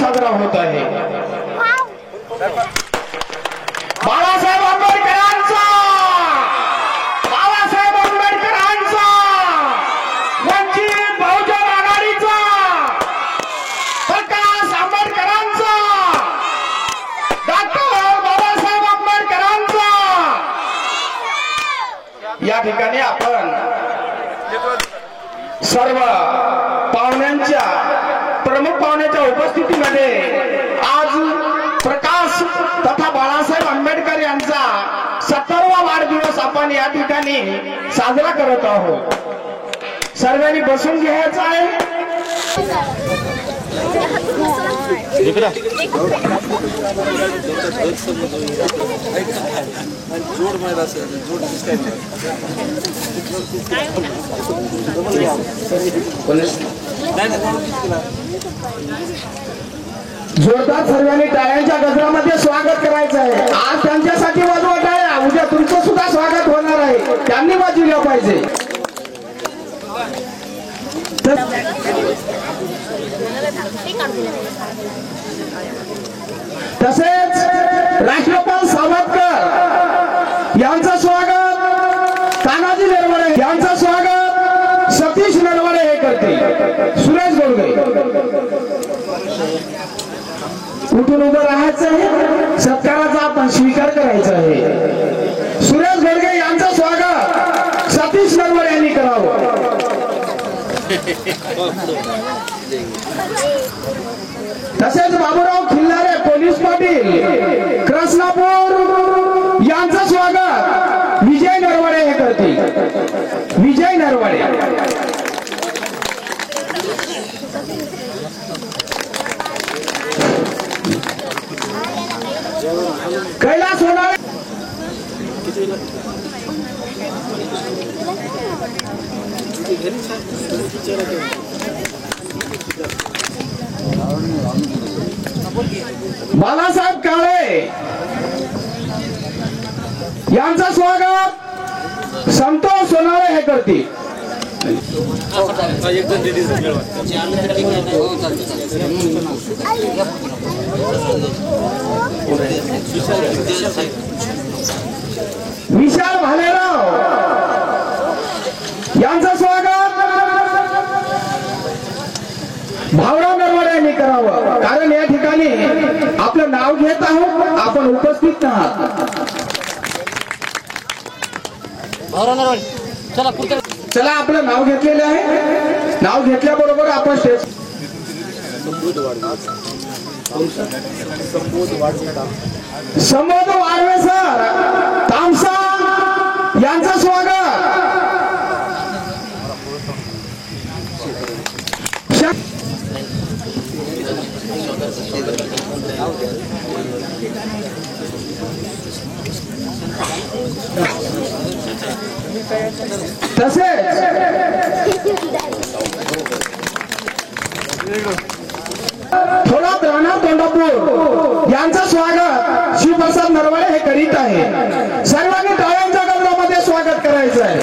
साजरा होत आहे। बाळासाहेब आंबेडकरांचा वंचित बहुजन आघाडीचा प्रकाश आंबेडकरांचा डॉक्टर बाबासाहेब आंबेडकरांचा या ठिकाणी आपण सर्व पाहुण्यांच्या प्रमुख पाहुण्याच्या उपस्थितीमध्ये आज प्रकाश तथा बाळासाहेब आंबेडकर यांचा 70वा वाढदिवस आपण या ठिकाणी साजरा करत आहोत। सर्वांनी बसून घ्यायचं आहे। जोरदार सर्वांनी टाळ्यांच्या गजरामध्ये स्वागत करायचं आहे। आज त्यांच्यासाठी वाजवा टाळ्या, उद्या तुमचं सुद्धा स्वागत होणार आहे, त्यांनी वाजविलं पाहिजे। तसेच राष्ट्रपाल सावरकर यांचं स्वागत तानाजी नरवडे यांचं स्वागत सतीश नरवडे हे करते। सुरेश गोडगे उठून उभं राहायचं आहे, सत्काराचा आपण स्वीकार करायचा आहे। सुरेश गोडगे यांचं स्वागत सतीश नरवडे यांनी करावं। तसेच बाबूराव खिल्लारे पोलीस पाटील कृष्णापूर यांचं स्वागत विजय नरवडे हे करतील। विजय नरवडे कैलास होणार बालासाहेब काळे यांचं स्वागत संतोष सोनाळे हे करतील। विशाल भालेराव यांचं स्वागत भावराव नरवडे यांनी करावं, कारण या ठिकाणी आपलं नाव घेत आहोत, आपण उपस्थित आहात। चला आपलं नाव घेतलेलं आहे, नाव घेतल्याबरोबर आपण स्टेज संबोध वाढवे सर तामसा यांचं स्वागत। तसेच थोरात राणा तोंडापूर यांचं स्वागत शिवप्रसाद नरवडे हे करीत आहे। सर्वांनी टाळ्यांच्या गजरामध्ये स्वागत करायचं आहे।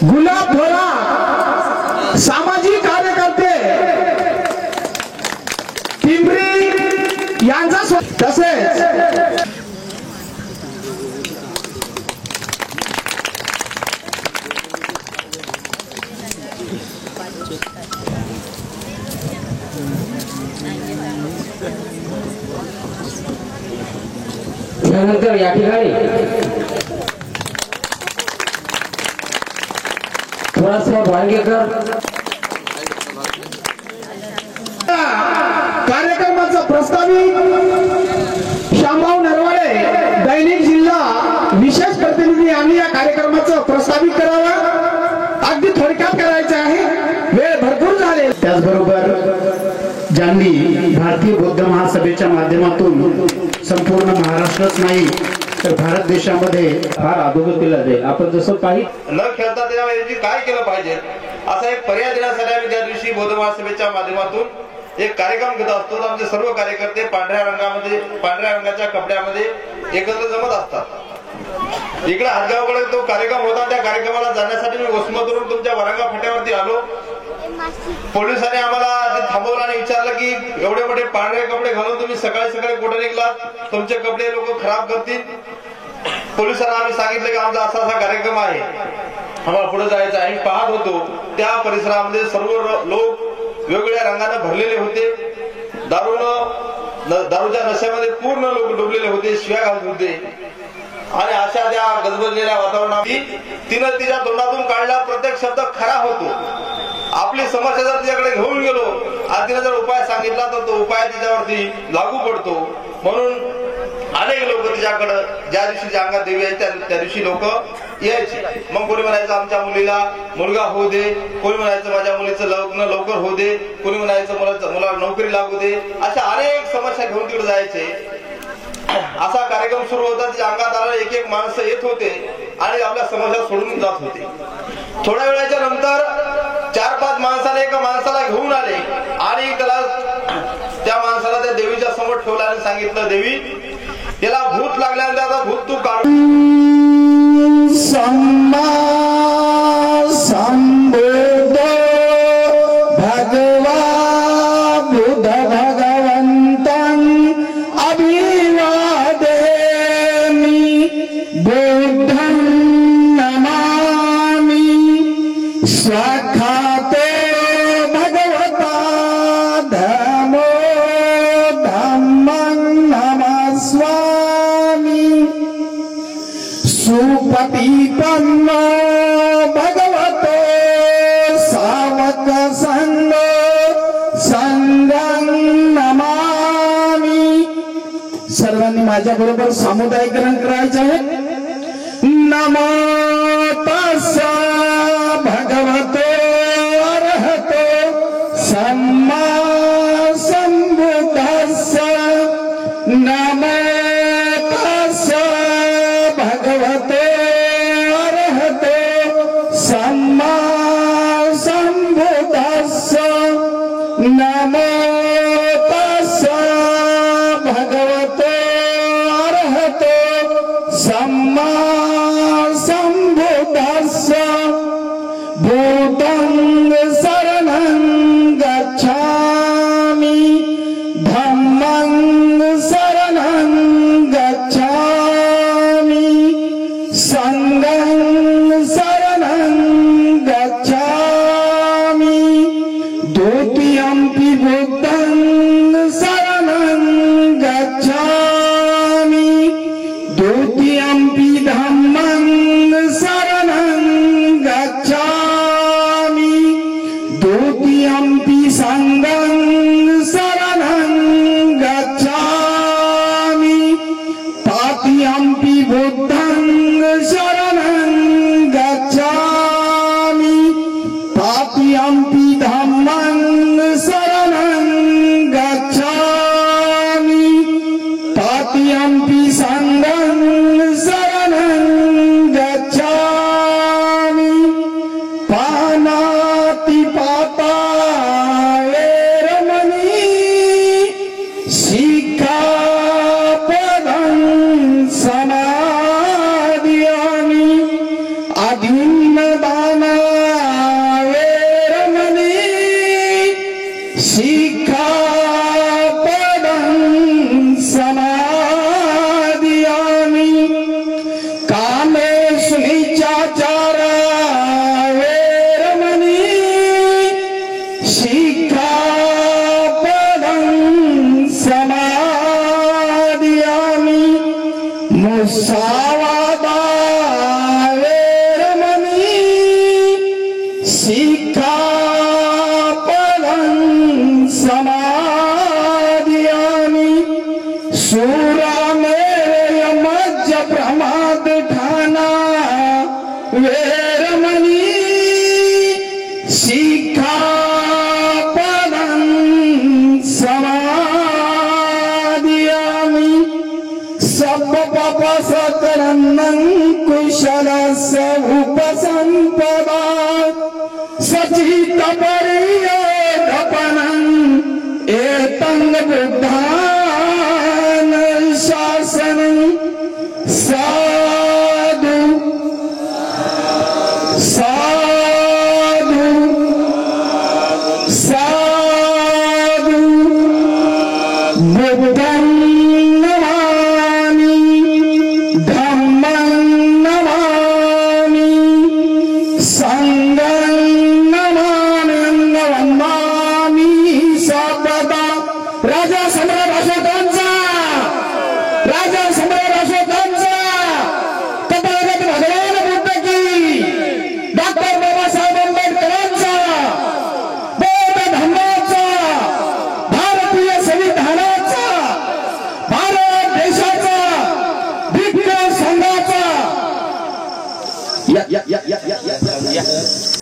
गुलाब थोरात सामाजिक कार्यकर्ते पिंपरी यांचा तसेच त्यानंतर या ठिकाणी थोरासाहेब वांगेकर कार्यक्रमाचा प्रस्तावित श्यामभाऊ नरवडे दैनिक जिल्हा विशेष प्रतिनिधी यांनी या कार्यक्रमाचं प्रस्तावित करावं। अगदी थोडक्यात करायचं आहे, वेळ भरपूर झाले। त्याचबरोबर ज्यांनी भारतीय बौद्ध महासभेच्या माध्यमातून संपूर्ण महाराष्ट्रच नाही तर भारत देशामध्ये फार अधोगतीला जाईल। आपण जसं काही न खेळता त्याऐवजी काय केलं पाहिजे असा एक पर्याय देण्यासाठी आम्ही त्या दिवशी बौद्ध महासभेच्या माध्यमातून एक कार्यक्रम घेत असतो। आमचे सर्व कार्यकर्ते पांढऱ्या रंगाच्या कपड्यामध्ये एकत्र जमत असतात। इकडे हातगावकडे तो कार्यक्रम होता, त्या कार्यक्रमाला जाण्यासाठी मी वसमतवरून तुमच्या वरंगा फाट्यावरती आलो. पोलिसांनी आम्हाला ते थांबवलं आणि विचारलं की एवढे मोठे पांढरे कपडे घालून तुम्ही सकाळी सकाळी कुठे निघलात, तुमचे कपडे लोक खराब करतील. पोलिसांना आम्ही सांगितलं की आमचा असा असा कार्यक्रम आहे, आम्हाला पुढे जायचं आहे. आम्ही पाहत होतो त्या परिसरामध्ये सर्व लोक वेगवेगळ्या रंगाने भरलेले होते. दारूच्या नशेमध्ये पूर्ण लोक डुबलेले होते, शिव्या घालत होते. आणि अशा त्या गजबजलेल्या वातावरणात तिनं तिच्या तोंडातून काढला प्रत्येक शब्द खरा होतो. आपली समस्या जर तिच्याकडे घेऊन गेलो आणि तिने जर उपाय सांगितला तर तो उपाय तिच्यावरती लागू पडतो. म्हणून अनेक लोक तिच्याकडे ज्या दिवशी अंगात देवी आहे त्या दिवशी लोक यायचे. मग कोणी म्हणायचं आमच्या मुलीला मुलगा होऊ दे, कोणी म्हणायचं माझ्या मुलीचं लग्न लवकर होऊ दे, कोणी म्हणायचं मुलाला नोकरी लागू दे. अशा अनेक समस्या घेऊन तिकडे जायचे. असा कार्यक्रम सुरू होता. तिच्या अंगात आला एक एक माणसं येत होते आणि आपल्या समस्या सोडून जात होते. थोड्या वेळाच्या नंतर 4-5 माणसाने एका माणसाला घेऊन आले आणि त्याला त्या माणसाला त्या देवीच्या समोर ठेवला आणि सांगितलं, देवी याला भूत लागल्यानंतर आता भूत तू काढ. सम्मा संबुद्ध भगवा बुद्ध भगवन्तं अभिवादेमि बुद्धं नमामि स्वाख्यातो भगवता धम्मो धम्मं नमस्वामि सुपतिपन्नो भगवतो सावक संगो संगं नमामि. सर्वांनी माझ्या बरोबर सामुदायिकरण करायचे आहे. नमो तस्सा भगवतो अरहतो सम्मा संबुद्धस्सा. नमो तस्सा भगवतो अरहतो सम्मा संबुद्धस्सा. नमो तस्सा भगवतो अरहतो सम्मा संबुद्धस्सा. भूतं शरणं गच्छामि धम्मं शरणं गच्छामि संघं शरणं गच्छामि. द्वितीयंपि बुद्धं शरणं गच्छामि. द्वितीयंपि धम्मं शरणं गच्छामि. द्वितीयंपि संघं शरणं गच्छामि. तृतीयंपि बुद्धं शरणं गच्छामि. तृतीयंपि धम्मं शरणं गच्छामि. तृतीयंपि संघं शरणं गच्छामि. पानातिपाता वेरमणि शिक्षापदं समादयामि. अधीनदाना वेरमणि शिक्षापदं समादयामि. कामेषु निचाचारा वेरमणि शिक्षापदं समादयामि. मुसावादा वेरमणि शिक्षापदं समादयामि. सुरामेय मज्ज प्रमाद ठाना वेरमणि शिक्षापदं समादयामि. सब पाप सकरन्नं कुशलस्य उपसंपदा सचित परियोधपनं एतं बुद्धान शासनं. साधु साधु घ्या